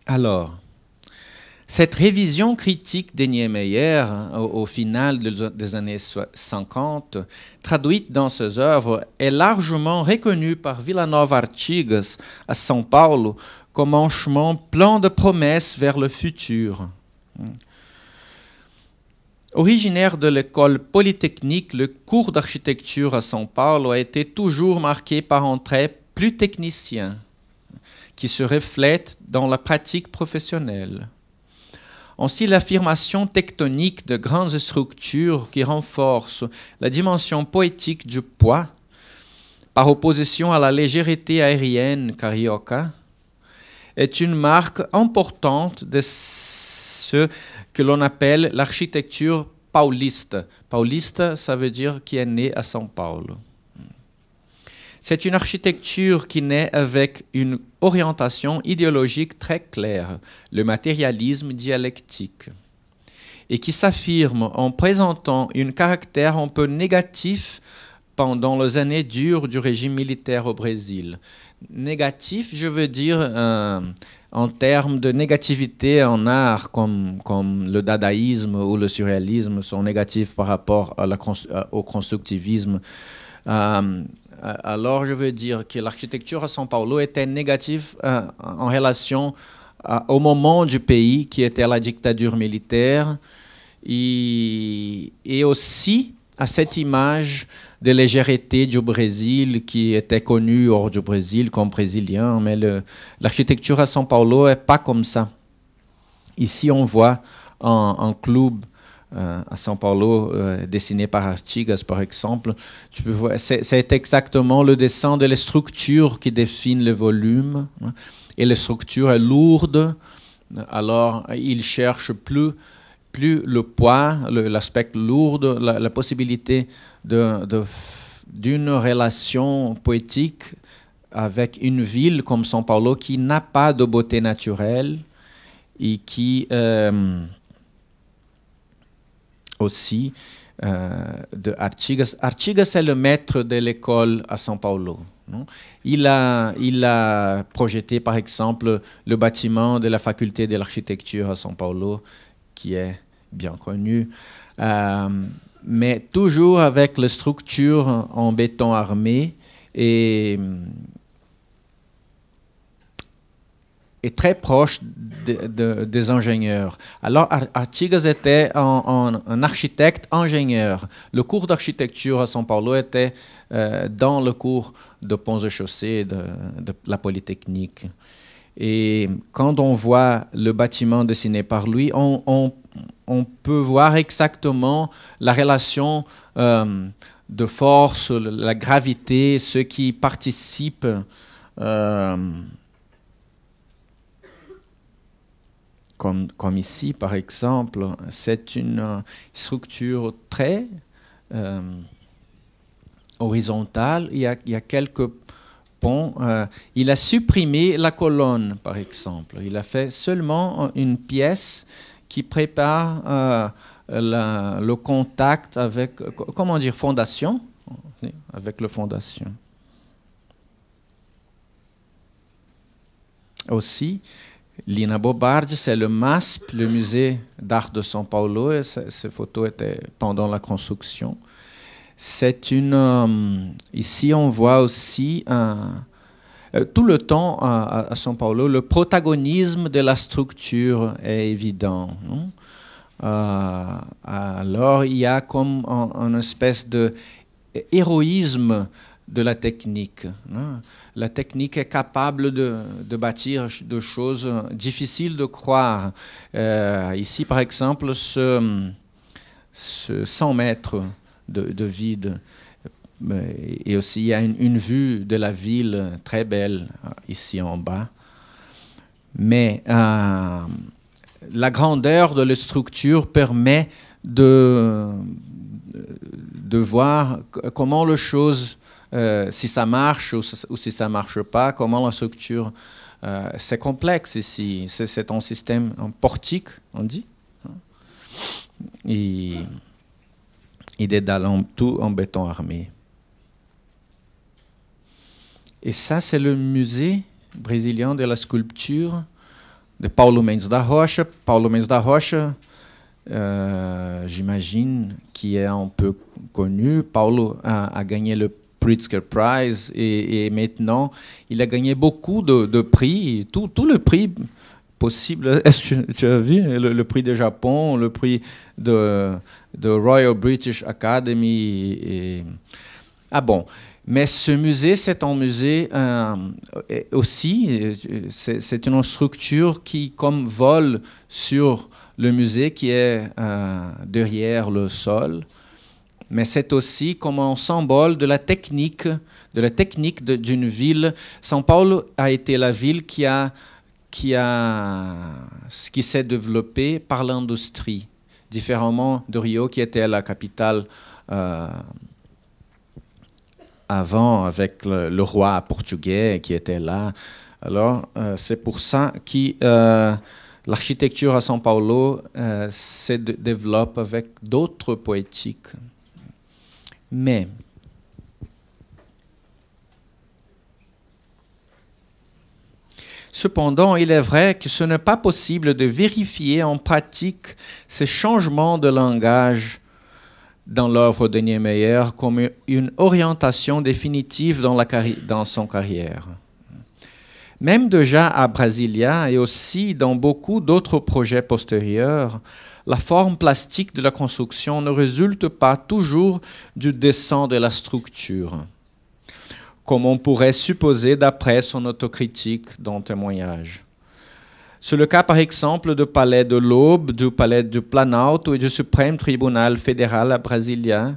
Alors, cette révision critique de Niemeyer au final des années 50, traduite dans ses œuvres, est largement reconnue par Vila-Nova Artigas à São Paulo comme un chemin plein de promesses vers le futur. Originaire de l'école polytechnique, le cours d'architecture à São Paulo a été toujours marqué par un trait plus technicien, qui se reflète dans la pratique professionnelle. Ainsi, l'affirmation tectonique de grandes structures qui renforcent la dimension poétique du poids, par opposition à la légèreté aérienne carioca, est une marque importante de ce que l'on appelle l'architecture pauliste. Paulista, ça veut dire qui est né à São Paulo. C'est une architecture qui naît avec une orientation idéologique très claire, le matérialisme dialectique, et qui s'affirme en présentant un caractère un peu négatif pendant les années dures du régime militaire au Brésil. Négatif, je veux dire en termes de négativité en art, comme le dadaïsme ou le surréalisme sont négatifs par rapport au constructivisme. Alors, je veux dire que l'architecture à São Paulo était négative en relation au moment du pays qui était la dictature militaire et aussi à cette image de légèreté du Brésil qui était connue hors du Brésil comme brésilien, mais l'architecture à São Paulo n'est pas comme ça. Ici, on voit un club à São Paulo, dessiné par Artigas, par exemple. Tu peux voir, c'est exactement le dessin de la structure qui définit le volume. Et la structure est lourde. Alors, il cherche plus le poids, l'aspect lourd, la possibilité d'une relation poétique avec une ville comme São Paulo qui n'a pas de beauté naturelle et qui... aussi de Artigas. Artigas est le maître de l'école à São Paulo. Non? Il a projeté, par exemple, le bâtiment de la faculté de l'architecture à São Paulo, qui est bien connu, mais toujours avec la structure en béton armé et est très proche des ingénieurs. Alors, Artigas était un architecte ingénieur. Le cours d'architecture à São Paulo était dans le cours de ponts et chaussées de la Polytechnique. Et quand on voit le bâtiment dessiné par lui, on peut voir exactement la relation de force, la gravité, ceux qui participent. Comme ici, par exemple, c'est une structure très horizontale. Il y a quelques ponts. Il a supprimé la colonne, par exemple. Il a fait seulement une pièce qui prépare le contact avec, comment dire, fondation, avec le fondation. Aussi, Lina Bobardi, c'est le MASP, le musée d'art de São Paulo, et ces photos étaient pendant la construction. C'est ici, on voit aussi tout le temps à São Paulo, le protagonisme de la structure est évident. Alors, il y a comme une espèce de héroïsme de la technique. La technique est capable de bâtir des choses difficiles de croire. Ici, par exemple, ce 100 mètres de vide. Et aussi, il y a une vue de la ville très belle ici en bas. Mais la grandeur de la structure permet de voir comment les choses, si ça marche ou si ça ne marche pas, comment la structure, c'est complexe ici. C'est un système, un portique, on dit. Et des dalles tout en béton armé. Et ça, c'est le musée brésilien de la sculpture de Paulo Mendes da Rocha. Paulo Mendes da Rocha, j'imagine, qui est un peu connu. Paulo a gagné le Pritzker Prize et maintenant, il a gagné beaucoup de prix, tout le prix possible. Est-ce que tu as vu le prix de Japon, le prix de Royal British Academy Ah bon. Mais ce musée, c'est un musée aussi, c'est une structure qui comme vole sur le musée qui est derrière le sol. Mais c'est aussi comme un symbole de la technique d'une ville. São Paulo a été la ville qui s'est développée par l'industrie, différemment de Rio qui était la capitale avant, avec le roi portugais qui était là. Alors, c'est pour ça que l'architecture à São Paulo se développe avec d'autres poétiques. Mais cependant, il est vrai que ce n'est pas possible de vérifier en pratique ces changements de langage dans l'œuvre de Niemeyer comme une orientation définitive dans son carrière. Même déjà à Brasilia et aussi dans beaucoup d'autres projets postérieurs, la forme plastique de la construction ne résulte pas toujours du dessin de la structure, comme on pourrait supposer d'après son autocritique dans Témoignage. C'est le cas, par exemple, du Palais de l'Aube, du Palais du Planalto et du Suprême Tribunal fédéral à Brasilia,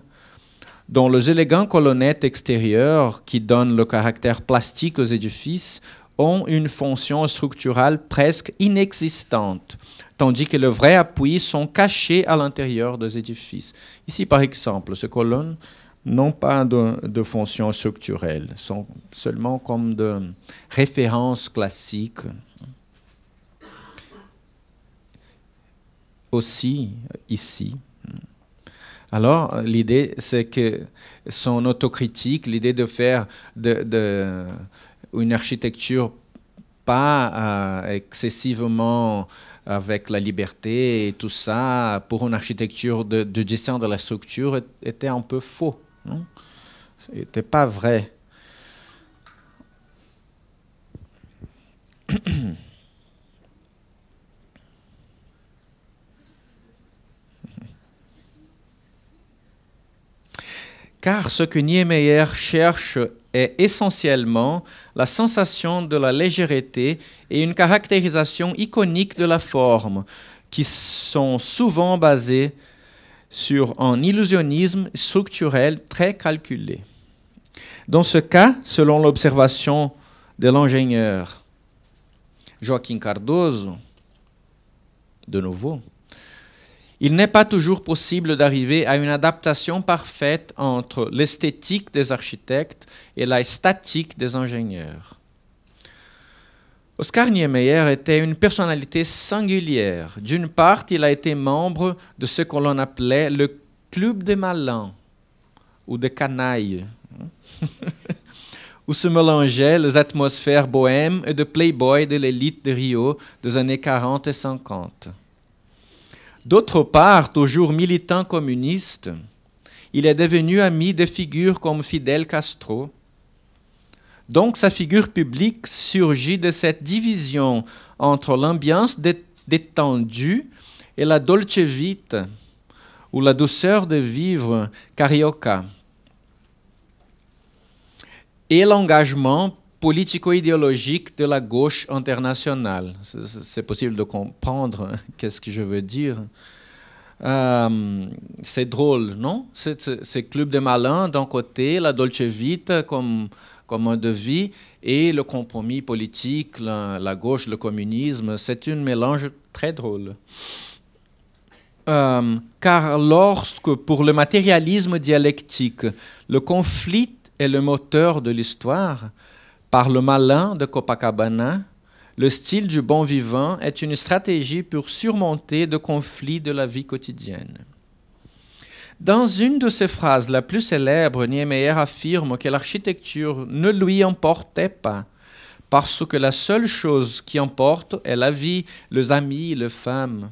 dont les élégants colonnettes extérieures qui donnent le caractère plastique aux édifices ont une fonction structurale presque inexistante, tandis que les vrais appuis sont cachés à l'intérieur des édifices. Ici, par exemple, ces colonnes n'ont pas de fonction structurelle, sont seulement comme de références classiques. Aussi, ici. Alors, l'idée, c'est que son autocritique, l'idée de faire une architecture pas excessivement avec la liberté et tout ça, pour une architecture de dessin de la structure, était un peu faux. Ce n'était pas vrai. car ce que Niemeyer cherche est essentiellement la sensation de la légèreté et une caractérisation iconique de la forme, qui sont souvent basées sur un illusionnisme structurel très calculé. Dans ce cas, selon l'observation de l'ingénieur Joaquim Cardoso, de nouveau, il n'est pas toujours possible d'arriver à une adaptation parfaite entre l'esthétique des architectes et la statique des ingénieurs. Oscar Niemeyer était une personnalité singulière. D'une part, il a été membre de ce que l'on appelait le club des malins, ou des canailles, où se mélangeaient les atmosphères bohèmes et de playboy de l'élite de Rio des années 40 et 50. D'autre part, toujours militant communiste, il est devenu ami de figures comme Fidel Castro. Donc sa figure publique surgit de cette division entre l'ambiance détendue et la dolce vita, ou la douceur de vivre carioca, et l'engagement politico-idéologique de la gauche internationale. C'est possible de comprendre qu'est-ce que je veux dire. C'est drôle, non? C'est club de malins d'un côté, la dolce vita comme un de vie, et le compromis politique, la gauche, le communisme, c'est un mélange très drôle. Car lorsque, pour le matérialisme dialectique, le conflit est le moteur de l'histoire, par le malin de Copacabana, le style du bon vivant est une stratégie pour surmonter des conflits de la vie quotidienne. Dans une de ses phrases la plus célèbre, Niemeyer affirme que l'architecture ne lui importait pas, parce que la seule chose qui importe est la vie, les amis, les femmes.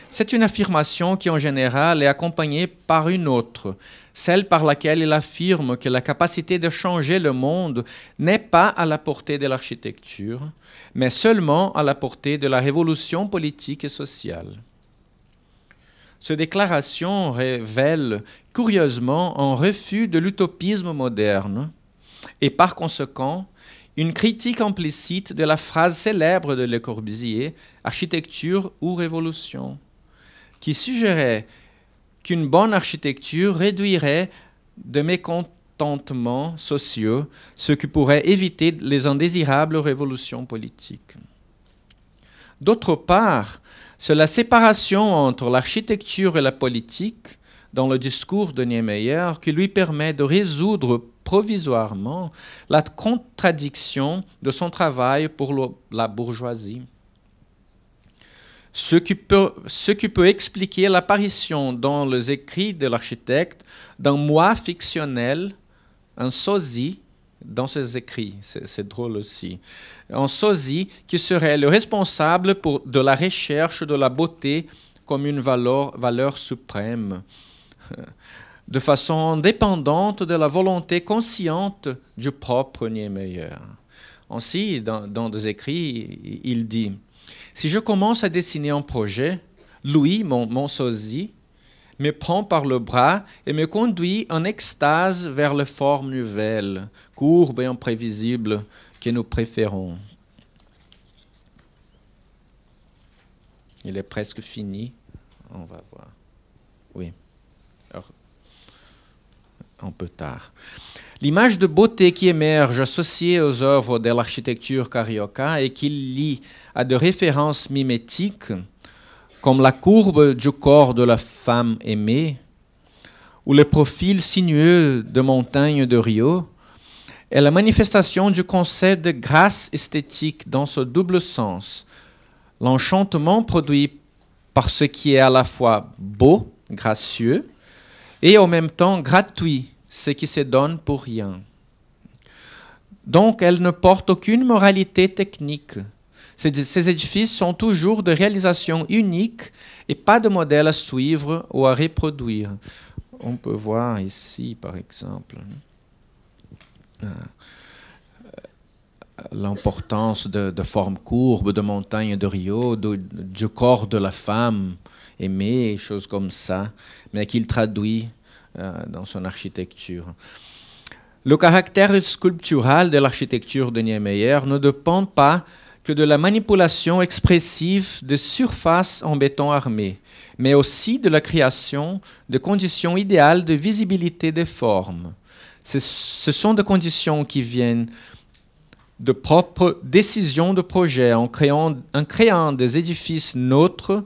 C'est une affirmation qui, en général, est accompagnée par une autre, celle par laquelle il affirme que la capacité de changer le monde n'est pas à la portée de l'architecture, mais seulement à la portée de la révolution politique et sociale. Cette déclaration révèle curieusement un refus de l'utopisme moderne et par conséquent une critique implicite de la phrase célèbre de Le Corbusier « architecture ou révolution », qui suggérait qu'une bonne architecture réduirait de mécontentements sociaux, ce qui pourrait éviter les indésirables révolutions politiques. D'autre part, c'est la séparation entre l'architecture et la politique, dans le discours de Niemeyer, qui lui permet de résoudre provisoirement la contradiction de son travail pour la bourgeoisie. Ce qui peut expliquer l'apparition dans les écrits de l'architecte d'un moi fictionnel, un sosie, dans ses écrits, c'est drôle aussi, un sosie qui serait le responsable de la recherche de la beauté comme une valeur suprême, de façon indépendante de la volonté consciente du propre Niemeyer. Ainsi, dans des écrits, il dit: si je commence à dessiner un projet, Louis, mon sosie, me prend par le bras et me conduit en extase vers les formes nouvelles, courbes et imprévisibles que nous préférons. Il est presque fini. On va voir. Oui. Alors, un peu tard. L'image de beauté qui émerge associée aux œuvres de l'architecture carioca et qui lie à des références mimétiques, comme la courbe du corps de la femme aimée, ou le profil sinueux de montagnes de Rio, est la manifestation du concept de grâce esthétique dans ce double sens. L'enchantement produit par ce qui est à la fois beau, gracieux, et en même temps gratuit, ce qui se donne pour rien. Donc, elle ne porte aucune moralité technique. Ces édifices sont toujours de réalisation unique et pas de modèle à suivre ou à reproduire. On peut voir ici, par exemple, l'importance de formes courbes, de montagnes de Rio, du corps de la femme aimée, choses comme ça, mais qu'il traduit dans son architecture. Le caractère sculptural de l'architecture de Niemeyer ne dépend pas que de la manipulation expressive de surfaces en béton armé, mais aussi de la création de conditions idéales de visibilité des formes. Ce sont des conditions qui viennent de propres décisions de projet en créant des édifices neutres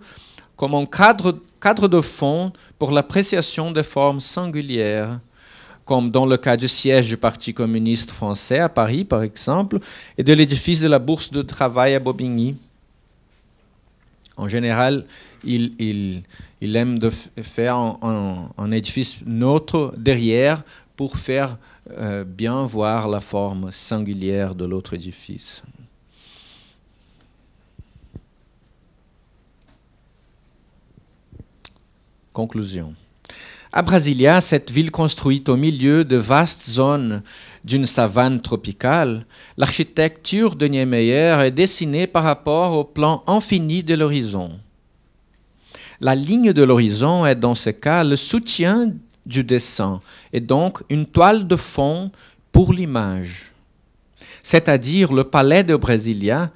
comme un cadre de fond pour l'appréciation des formes singulières, comme dans le cas du siège du Parti communiste français à Paris, par exemple, et de l'édifice de la Bourse de travail à Bobigny. En général, il aime de faire un édifice neutre derrière pour faire bien voir la forme singulière de l'autre édifice. Conclusion. À Brasilia, cette ville construite au milieu de vastes zones d'une savane tropicale, l'architecture de Niemeyer est dessinée par rapport au plan infini de l'horizon. La ligne de l'horizon est dans ce cas le soutien du dessin et donc une toile de fond pour l'image. C'est-à-dire le palais de Brasilia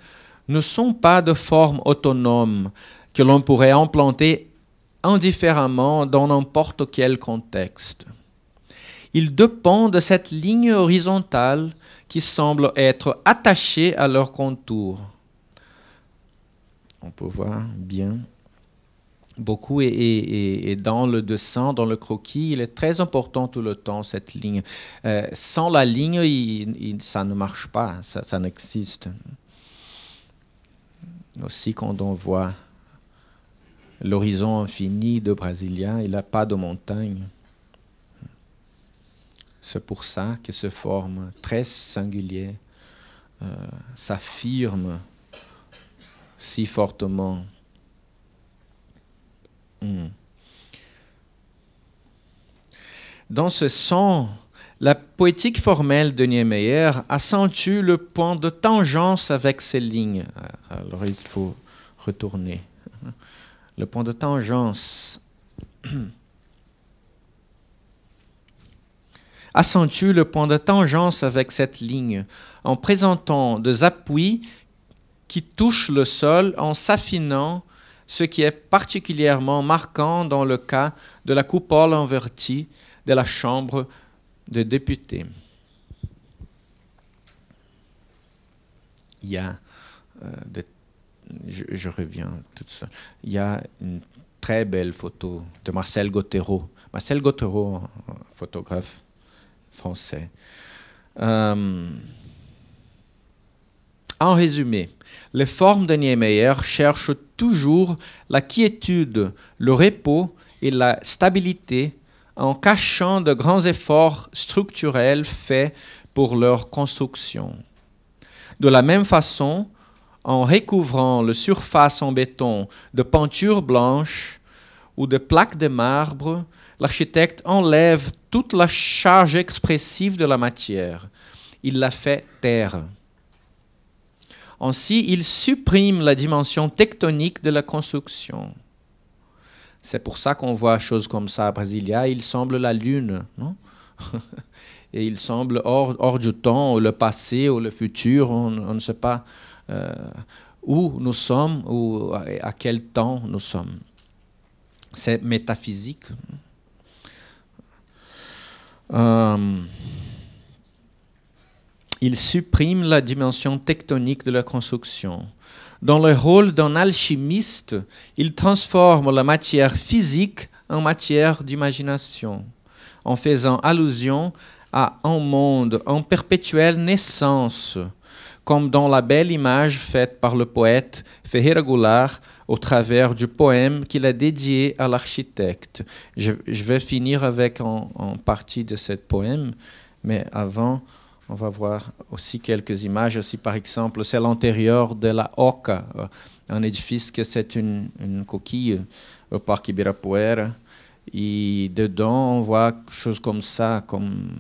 ne sont pas de formes autonomes que l'on pourrait implanter indifféremment dans n'importe quel contexte. Ils dépendent de cette ligne horizontale qui semble être attachée à leur contour. On peut voir bien. Beaucoup et dans le dessin, dans le croquis, il est très important tout le temps, cette ligne. Sans la ligne, ça ne marche pas, ça n'existe. Aussi, quand on voit l'horizon infini de Brasilia, il n'a pas de montagne. C'est pour ça que se forme très singulier, s'affirme si fortement. Dans ce sens, la poétique formelle de Niemeyer accentue le point de tangence avec ces lignes. Alors il faut retourner. Le point de tangence accentue le point de tangence avec cette ligne en présentant des appuis qui touchent le sol en s'affinant, ce qui est particulièrement marquant dans le cas de la coupole invertie de la Chambre des députés. Il y a je reviens tout seul. Il y a une très belle photo de Marcel Gauthéreau. Marcel Gauthéreau, photographe français. En résumé, les formes de Niemeyer cherchent toujours la quiétude, le repos et la stabilité en cachant de grands efforts structurels faits pour leur construction. De la même façon, en recouvrant la surface en béton de peintures blanches ou de plaques de marbre, l'architecte enlève toute la charge expressive de la matière. Il la fait taire. Ainsi, il supprime la dimension tectonique de la construction. C'est pour ça qu'on voit choses comme ça à Brasilia. Il semble la lune, non? Et il semble hors du temps, ou le passé, ou le futur, on ne sait pas où nous sommes, ou à quel temps nous sommes. C'est métaphysique. Il supprime la dimension tectonique de la construction. Dans le rôle d'un alchimiste, il transforme la matière physique en matière d'imagination, en faisant allusion à un monde en perpétuelle naissance, comme dans la belle image faite par le poète Ferreira Goulart au travers du poème qu'il a dédié à l'architecte. Je vais finir avec en partie de ce poème, mais avant, on va voir aussi quelques images. Aussi, par exemple, c'est l'intérieur de la Oca, un édifice que c'est une coquille au parc Ibirapuera. Et dedans, on voit quelque chose comme ça, comme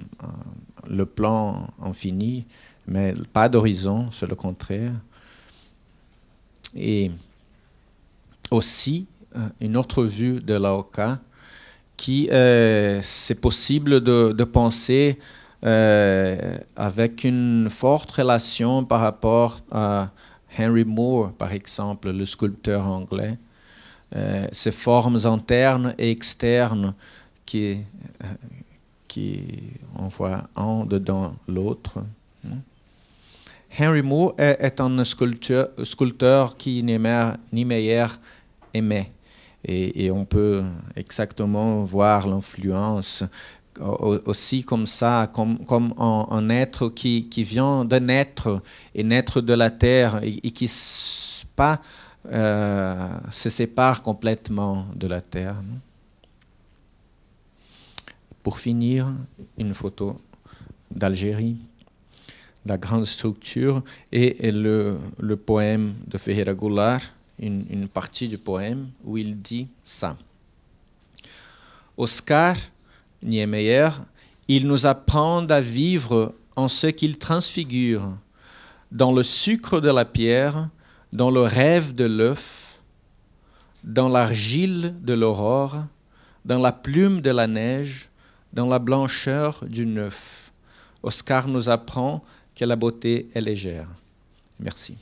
le plan infini, mais pas d'horizon, c'est le contraire. Et aussi, une autre vue de la Oca c'est possible de penser avec une forte relation par rapport à Henry Moore, par exemple, le sculpteur anglais. Ces formes internes et externes qui on voit un dedans l'autre. Henry Moore est un sculpteur qui Niemeyer aimait. Et on peut exactement voir l'influence aussi comme ça, comme un être qui vient de naître et naître de la terre et qui se sépare complètement de la terre. Pour finir, une photo d'Algérie, la grande structure et le poème de Ferreira Goulart, une partie du poème où il dit ça. Oscar Niemeyer, il nous apprend à vivre en ce qu'il transfigure, dans le sucre de la pierre, dans le rêve de l'œuf, dans l'argile de l'aurore, dans la plume de la neige, dans la blancheur du neuf. Oscar nous apprend que la beauté est légère. Merci.